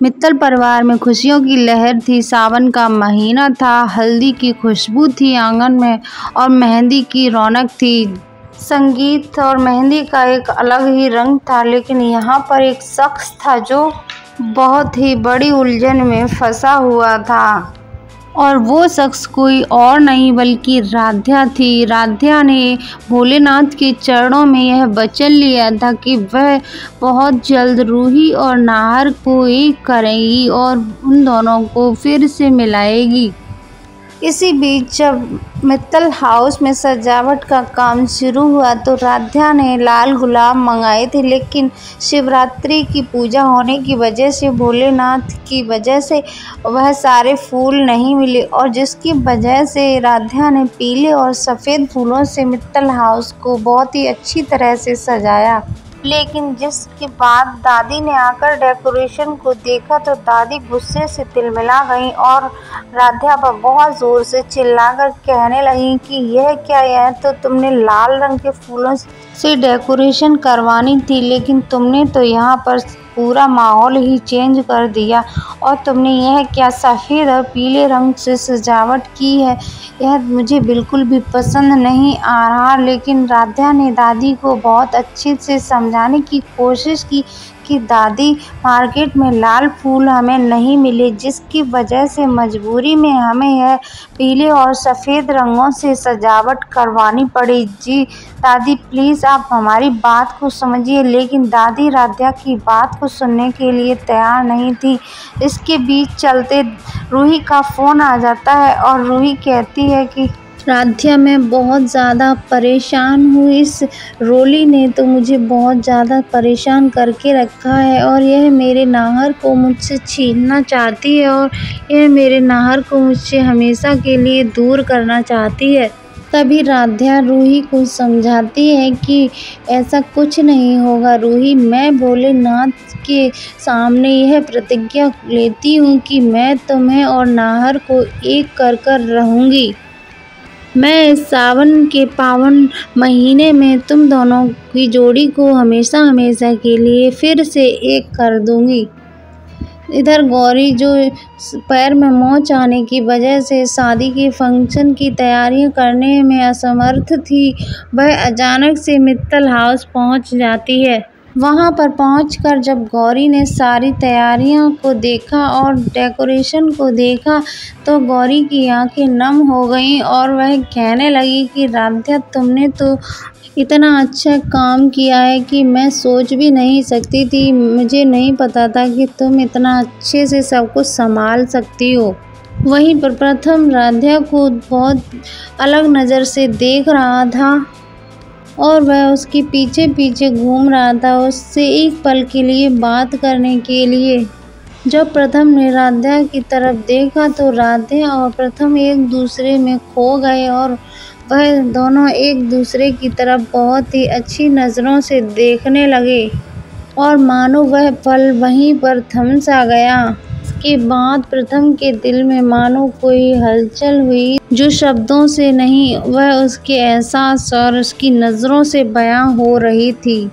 मित्तल परिवार में खुशियों की लहर थी। सावन का महीना था, हल्दी की खुशबू थी आंगन में और मेहंदी की रौनक थी। संगीत और मेहंदी का एक अलग ही रंग था, लेकिन यहाँ पर एक शख्स था जो बहुत ही बड़ी उलझन में फंसा हुआ था। और वो शख्स कोई और नहीं बल्कि राध्या थी। राध्या ने भोलेनाथ के चरणों में यह वचन लिया था कि वह बहुत जल्द रूही और नाहर को एक करेगी और उन दोनों को फिर से मिलाएगी। इसी बीच जब मित्तल हाउस में सजावट का काम शुरू हुआ तो राध्या ने लाल गुलाब मंगाए थे, लेकिन शिवरात्रि की पूजा होने की वजह से, भोलेनाथ की वजह से वह सारे फूल नहीं मिले और जिसकी वजह से राध्या ने पीले और सफ़ेद फूलों से मित्तल हाउस को बहुत ही अच्छी तरह से सजाया। लेकिन जिसके बाद दादी ने आकर डेकोरेशन को देखा तो दादी गुस्से से तिलमिला गईं और राध्या पर बहुत ज़ोर से चिल्लाकर कहने लगीं कि यह क्या, यह तो तुमने लाल रंग के फूलों से डेकोरेशन करवानी थी, लेकिन तुमने तो यहाँ पर पूरा माहौल ही चेंज कर दिया और तुमने यह क्या सफ़ेद और पीले रंग से सजावट की है, यह मुझे बिल्कुल भी पसंद नहीं आ रहा। लेकिन राध्या ने दादी को बहुत अच्छे से समझाने की कोशिश की कि दादी, मार्केट में लाल फूल हमें नहीं मिले, जिसकी वजह से मजबूरी में हमें यह पीले और सफ़ेद रंगों से सजावट करवानी पड़ी। जी दादी, प्लीज़ आप हमारी बात को समझिए। लेकिन दादी राध्या की बात को सुनने के लिए तैयार नहीं थी। इसके बीच चलते रूही का फ़ोन आ जाता है और रूही कहती है कि राध्या, मैं बहुत ज़्यादा परेशान हूँ। इस रोली ने तो मुझे बहुत ज़्यादा परेशान करके रखा है और यह मेरे नाहर को मुझसे छीनना चाहती है और यह मेरे नाहर को मुझसे हमेशा के लिए दूर करना चाहती है। तभी राध्या रूही को समझाती है कि ऐसा कुछ नहीं होगा रूही, मैं भोलेनाथ के सामने यह प्रतिज्ञा लेती हूँ कि मैं तुम्हें और नाहर को एक कर रहूँगी। मैं इस सावन के पावन महीने में तुम दोनों की जोड़ी को हमेशा हमेशा के लिए फिर से एक कर दूंगी। इधर गौरी, जो पैर में मोच आने की वजह से शादी के फंक्शन की तैयारियां करने में असमर्थ थी, वह अचानक से मित्तल हाउस पहुंच जाती है। वहां पर पहुंचकर जब गौरी ने सारी तैयारियों को देखा और डेकोरेशन को देखा तो गौरी की आंखें नम हो गईं और वह कहने लगी कि राध्या, तुमने तो इतना अच्छा काम किया है कि मैं सोच भी नहीं सकती थी। मुझे नहीं पता था कि तुम इतना अच्छे से सब कुछ संभाल सकती हो। वहीं पर प्रथम राध्या को बहुत अलग नज़र से देख रहा था और वह उसके पीछे पीछे घूम रहा था, उससे एक पल के लिए बात करने के लिए। जब प्रथम ने राध्या की तरफ देखा तो राध्या और प्रथम एक दूसरे में खो गए और वह दोनों एक दूसरे की तरफ बहुत ही अच्छी नज़रों से देखने लगे और मानो वह पल वहीं पर थम सा गया। इसके बाद प्रथम के दिल में मानो कोई हलचल हुई जो शब्दों से नहीं, वह उसके एहसास और उसकी नज़रों से बयां हो रही थी।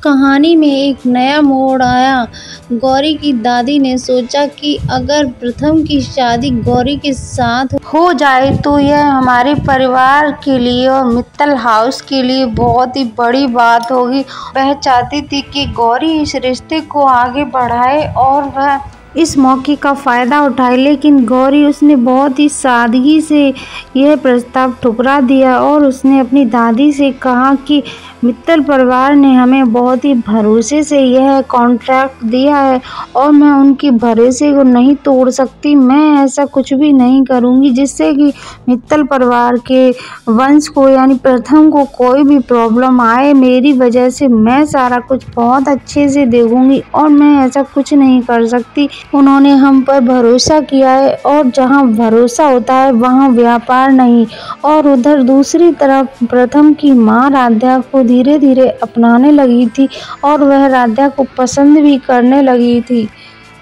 कहानी में एक नया मोड़ आया। गौरी की दादी ने सोचा कि अगर प्रथम की शादी गौरी के साथ हो जाए तो यह हमारे परिवार के लिए और मित्तल हाउस के लिए बहुत ही बड़ी बात होगी। वह चाहती थी कि गौरी इस रिश्ते को आगे बढ़ाए और वह इस मौके का फ़ायदा उठाए, लेकिन गौरी, उसने बहुत ही सादगी से यह प्रस्ताव ठुकरा दिया और उसने अपनी दादी से कहा कि मित्तल परिवार ने हमें बहुत ही भरोसे से यह कॉन्ट्रैक्ट दिया है और मैं उनके भरोसे को नहीं तोड़ सकती। मैं ऐसा कुछ भी नहीं करूंगी जिससे कि मित्तल परिवार के वंश को यानी प्रथम को कोई भी प्रॉब्लम आए। मेरी वजह से मैं सारा कुछ बहुत अच्छे से देखूंगी और मैं ऐसा कुछ नहीं कर सकती। उन्होंने हम पर भरोसा किया है और जहाँ भरोसा होता है वहाँ व्यापार नहीं। और उधर दूसरी तरफ प्रथम की माँ राध्या को धीरे धीरे अपनाने लगी थी और वह राध्या को पसंद भी करने लगी थी।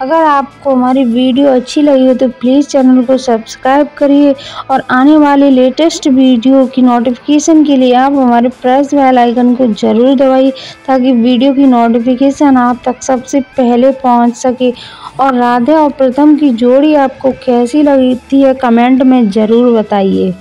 अगर आपको हमारी वीडियो अच्छी लगी हो तो प्लीज़ चैनल को सब्सक्राइब करिए और आने वाले लेटेस्ट वीडियो की नोटिफिकेशन के लिए आप हमारे प्रेस बेल आइकन को ज़रूर दबाइए ताकि वीडियो की नोटिफिकेशन आप तक सबसे पहले पहुंच सके। और राधे और प्रथम की जोड़ी आपको कैसी लगी थी कमेंट में ज़रूर बताइए।